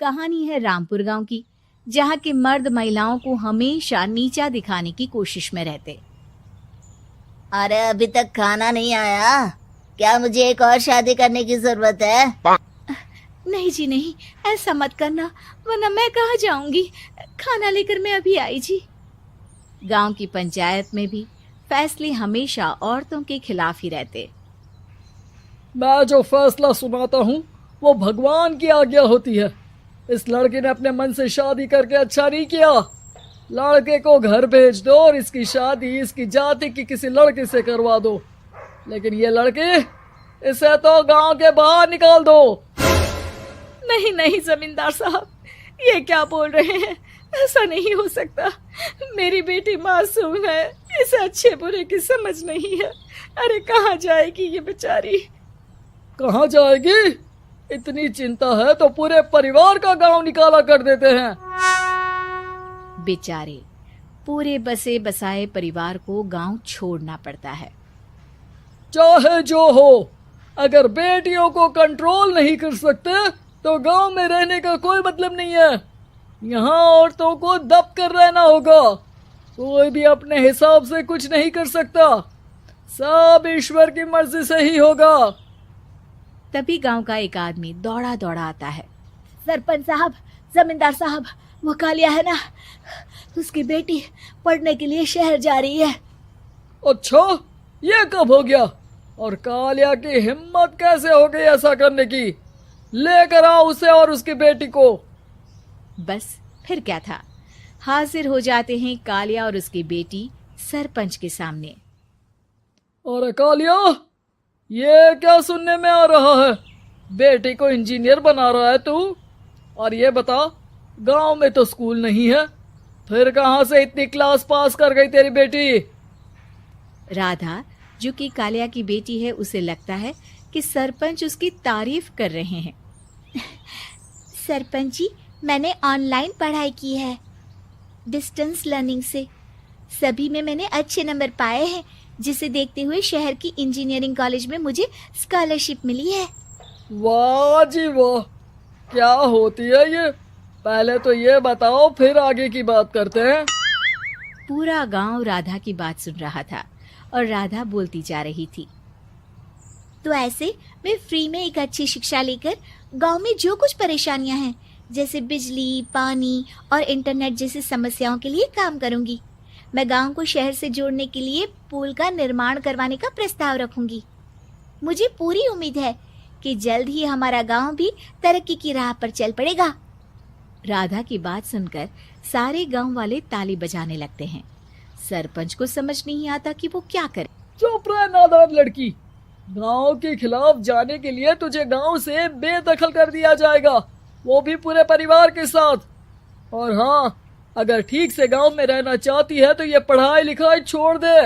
कहानी है रामपुर गांव की, जहां के मर्द महिलाओं को हमेशा नीचा दिखाने की कोशिश में रहते। अरे अभी तक खाना नहीं आया, क्या मुझे एक और शादी करने की जरूरत है? नहीं जी नहीं, ऐसा मत करना, वरना मैं कहाँ जाऊंगी। खाना लेकर मैं अभी आई जी। गांव की पंचायत में भी फैसले हमेशा औरतों के खिलाफ ही रहते। मैं जो फैसला सुनाता हूँ वो भगवान की आज्ञा होती है। इस लड़के ने अपने मन से शादी करके अच्छा नहीं किया। लड़के को घर भेज दो और इसकी शादी इसकी जाति की किसी लड़के से करवा दो, लेकिन ये लड़की, इसे तो गांव के बाहर निकाल दो। नहीं नहीं जमींदार साहब, ये क्या बोल रहे हैं? ऐसा नहीं हो सकता। मेरी बेटी मासूम है, इसे अच्छे बुरे की समझ नहीं है। अरे कहाँ जाएगी ये बेचारी? कहाँ जाएगी? इतनी चिंता है तो पूरे परिवार का गांव निकाला कर देते हैं। बेचारे पूरे बसे बसाए परिवार को गांव छोड़ना पड़ता है। चाहे जो हो, अगर बेटियों को कंट्रोल नहीं कर सकते तो गांव में रहने का कोई मतलब नहीं है। यहाँ औरतों को दब कर रहना होगा। कोई भी अपने हिसाब से कुछ नहीं कर सकता, सब ईश्वर की मर्जी से ही होगा। तभी गांव का एक आदमी दौड़ा दौड़ा आता है। सरपंच साहब, जमींदार साहब, वो कालिया है ना, उसकी बेटी पढ़ने के लिए शहर जा रही है। अच्छा, ये कब हो गया? और कालिया की हिम्मत कैसे हो गई ऐसा करने की? लेकर आओ उसे और उसकी बेटी को। बस फिर क्या था, हाजिर हो जाते हैं कालिया और उसकी बेटी सरपंच के सामने। और कालिया, ये क्या सुनने में आ रहा है? बेटी को इंजीनियर बना रहा है तू? और ये बता, गांव में तो स्कूल नहीं है, फिर कहां से इतनी क्लास पास कर गई तेरी बेटी? राधा, जो कि कालिया की बेटी है, उसे लगता है कि सरपंच उसकी तारीफ कर रहे हैं। सरपंच जी, मैंने ऑनलाइन पढ़ाई की है, डिस्टेंस लर्निंग से। सभी में मैंने अच्छे नंबर पाए हैं, जिसे देखते हुए शहर की इंजीनियरिंग कॉलेज में मुझे स्कॉलरशिप मिली है। वाह जी वाह, क्या होती है ये? पहले तो ये बताओ, फिर आगे की बात करते हैं। पूरा गांव राधा की बात सुन रहा था और राधा बोलती जा रही थी। तो ऐसे मैं फ्री में एक अच्छी शिक्षा लेकर गांव में जो कुछ परेशानियां हैं, जैसे बिजली, पानी और इंटरनेट जैसी समस्याओं के लिए काम करूंगी। मैं गांव को शहर से जोड़ने के लिए पुल का निर्माण करवाने का प्रस्ताव रखूंगी। मुझे पूरी उम्मीद है कि जल्द ही हमारा गांव भी तरक्की की राह पर चल पड़ेगा। राधा की बात सुनकर सारे गांव वाले ताली बजाने लगते हैं। सरपंच को समझ नहीं आता कि वो क्या करे। चुप रह नादान लड़की, गांव के खिलाफ जाने के लिए तुझे गांव से बेदखल कर दिया जाएगा, वो भी पूरे परिवार के साथ। और हाँ, अगर ठीक से गांव में रहना चाहती है तो ये पढ़ाई लिखाई छोड़ दे।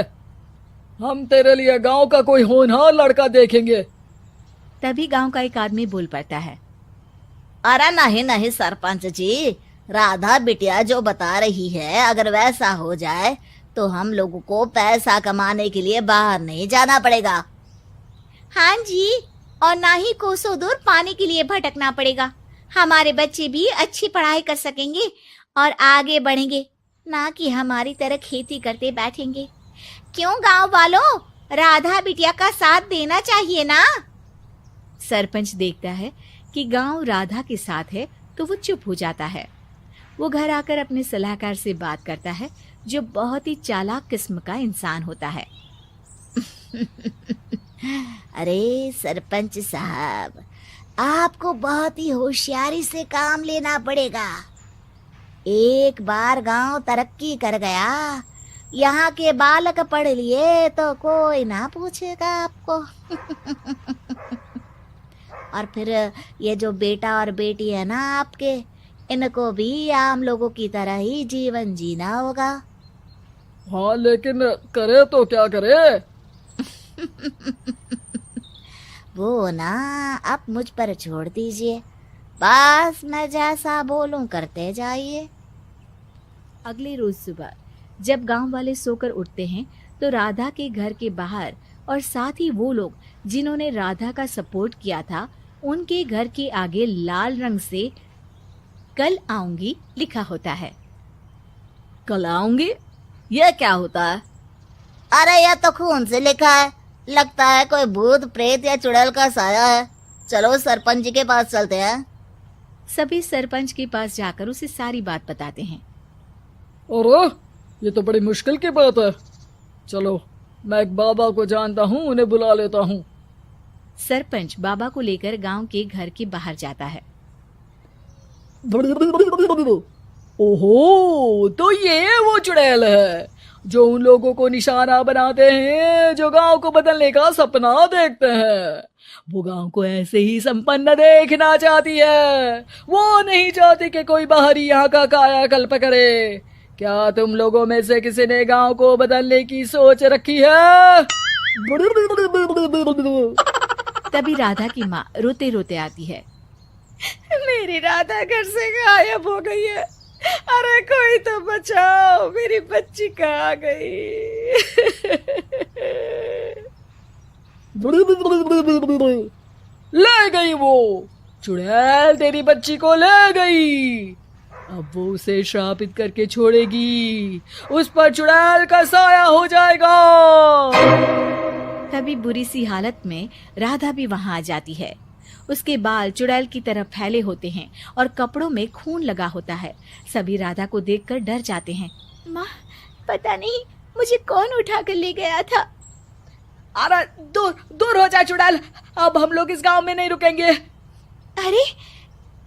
हम तेरे लिए गांव का कोई होनहार लड़का देखेंगे। तभी गांव का एक आदमी बोल पड़ता है। अरे नहीं नहीं सरपंच जी, राधा बिटिया जो बता रही है, अगर वैसा हो जाए तो हम लोगों को पैसा कमाने के लिए बाहर नहीं जाना पड़ेगा। हाँ जी, और ना ही कोसों दूर पानी के लिए भटकना पड़ेगा। हमारे बच्चे भी अच्छी पढ़ाई कर सकेंगे और आगे बढ़ेंगे, ना कि हमारी तरह खेती करते बैठेंगे। क्यों गांव वालों, राधा बिटिया का साथ देना चाहिए ना। सरपंच देखता है कि गांव राधा के साथ है तो वो चुप हो जाता है। वो घर आकर अपने सलाहकार से बात करता है, जो बहुत ही चालाक किस्म का इंसान होता है। अरे सरपंच साहब, आपको बहुत ही होशियारी से काम लेना पड़ेगा। एक बार गांव तरक्की कर गया, यहाँ के बालक पढ़ लिए तो कोई ना पूछेगा आपको। और फिर ये जो बेटा और बेटी है ना आपके, इनको भी आम लोगों की तरह ही जीवन जीना होगा। हाँ, लेकिन करे तो क्या करे? वो ना आप मुझ पर छोड़ दीजिए, बस मैं जैसा बोलूं करते जाइए। अगले रोज सुबह जब गांव वाले सोकर उठते हैं तो राधा के घर के बाहर और साथ ही वो लोग जिन्होंने राधा का सपोर्ट किया था, उनके घर के आगे लाल रंग से कल आऊंगी लिखा होता है। कल आऊंगी, यह क्या होता है? अरे यह तो खून से लिखा है, लगता है कोई भूत प्रेत या चुड़ैल का साया है। चलो सरपंच जी के पास चलते हैं। सभी सरपंच के पास जाकर उसे सारी बात बताते हैं। अरे ये तो बड़ी मुश्किल की बात है। चलो मैं एक बाबा को जानता हूँ, उन्हें बुला लेता हूँ। सरपंच बाबा को लेकर गांव के घर के बाहर जाता है। ओहो, तो ये वो चुड़ैल है जो उन लोगों को निशाना बनाते हैं जो गांव को बदलने का सपना देखते हैं। वो गांव को ऐसे ही संपन्न देखना चाहती है। वो नहीं चाहती कि कोई बाहरी यहाँ का कायाकल्प करे। क्या तुम लोगों में से किसी ने गांव को बदलने की सोच रखी है? तभी राधा की माँ रोते रोते आती है। मेरी राधा घर से गायब हो गई है। अरे कोई तो बचाओ, मेरी बच्ची कहाँ गई? ले गई वो चुड़ैल, तेरी बच्ची को ले गई। अब वो उसे श्रापित करके छोड़ेगी, उस पर चुड़ैल का साया हो जाएगा। तभी बुरी सी हालत में राधा भी वहां आ जाती है। उसके बाल चुड़ैल की तरह फैले होते हैं और कपड़ों में खून लगा होता है। सभी राधा को देखकर डर जाते हैं। माँ, पता नहीं मुझे कौन उठा कर ले गया था। अरे दूर दूर हो जा चुड़ैल, अब हम लोग इस गांव में नहीं रुकेंगे। अरे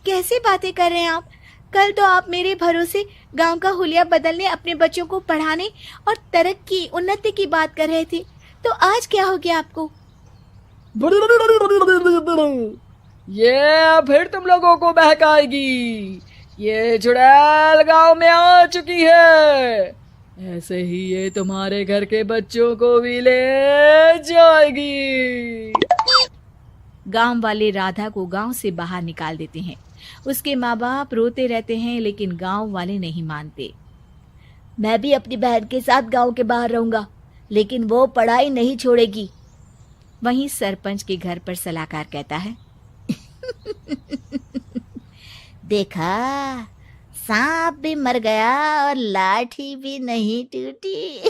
कैसे बातें कर रहे हैं आप? कल तो आप मेरे भरोसे गांव का हुलिया बदलने, अपने बच्चों को पढ़ाने और तरक्की उन्नति की बात कर रहे थे, तो आज क्या हो गया आपको? ये फिर तुम लोगों को बहकाएगी। ये चुड़ैल गांव में आ चुकी है, ऐसे ही ये तुम्हारे घर के बच्चों को भी ले जाएगी। गांव वाले राधा को गांव से बाहर निकाल देते हैं। उसके माँ बाप रोते रहते हैं, लेकिन गांव वाले नहीं मानते। मैं भी अपनी बहन के साथ गांव के बाहर रहूंगा, लेकिन वो पढ़ाई नहीं छोड़ेगी। वहीं सरपंच के घर पर सलाहकार कहता है। देखा, सांप भी मर गया और लाठी भी नहीं टूटी।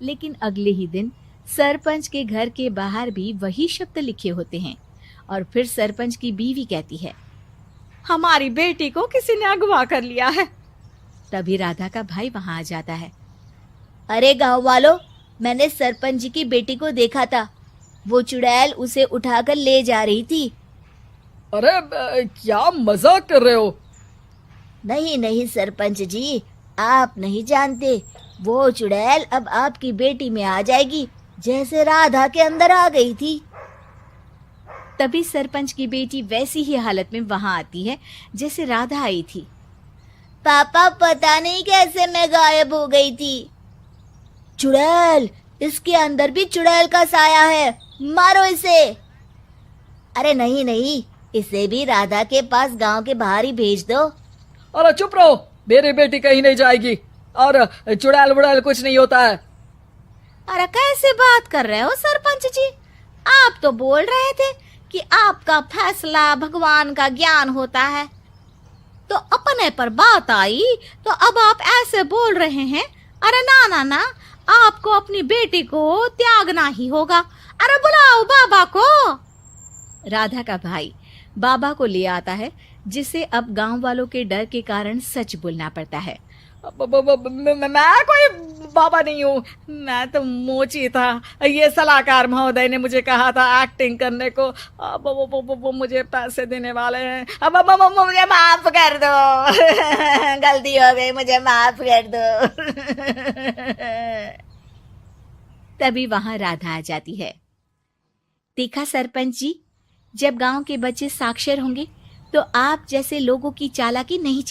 लेकिन अगले ही दिन सरपंच के घर के बाहर भी वही शब्द लिखे होते हैं। और फिर सरपंच की बीवी कहती है, हमारी बेटी को किसी ने अगवा कर लिया है। तभी राधा का भाई वहां आ जाता है। अरे गांव वालों, मैंने सरपंच जी की बेटी को देखा था। वो चुड़ैल उसे उठाकर ले जा रही थी। अरे क्या मजाक कर रहे हो? नहीं नहीं सरपंच जी, आप नहीं जानते। वो चुड़ैल अब आपकी बेटी में आ जाएगी, जैसे राधा के अंदर आ गई थी। तभी सरपंच की बेटी वैसी ही हालत में वहां आती है जैसे राधा आई थी। पापा, पता नहीं कैसे मैं गायब हो गई थी। चुड़ैल, इसके अंदर भी चुड़ैल का साया है, मारो इसे। अरे नहीं नहीं, इसे भी राधा के पास गांव के बाहर ही भेज दो। अरे चुप रहो, मेरी बेटी कहीं नहीं जाएगी और चुड़ैल वुड़ैल कुछ नहीं होता है। अरे कैसे बात कर रहे हो सरपंच जी? आप तो बोल रहे थे कि आपका फैसला भगवान का ज्ञान होता है, तो अपने पर बात आई तो अब आप ऐसे बोल रहे हैं। अरे ना ना ना, आपको अपनी बेटी को त्यागना ही होगा। अरे बुलाओ बाबा को। राधा का भाई बाबा को ले आता है, जिसे अब गांव वालों के डर के कारण सच बोलना पड़ता है। मैं कोई बाबा नहीं हूँ, मैं तो मोची था। ये सलाहकार महोदय ने मुझे कहा था एक्टिंग करने को। अब वो मुझे पैसे देने वाले हैं। अब मुझे माफ कर दो। गलती हो गई, मुझे माफ कर दो। तभी वहां राधा आ जाती है। देखा सरपंच जी, जब गांव के बच्चे साक्षर होंगे तो आप जैसे लोगों की चालाकी नहीं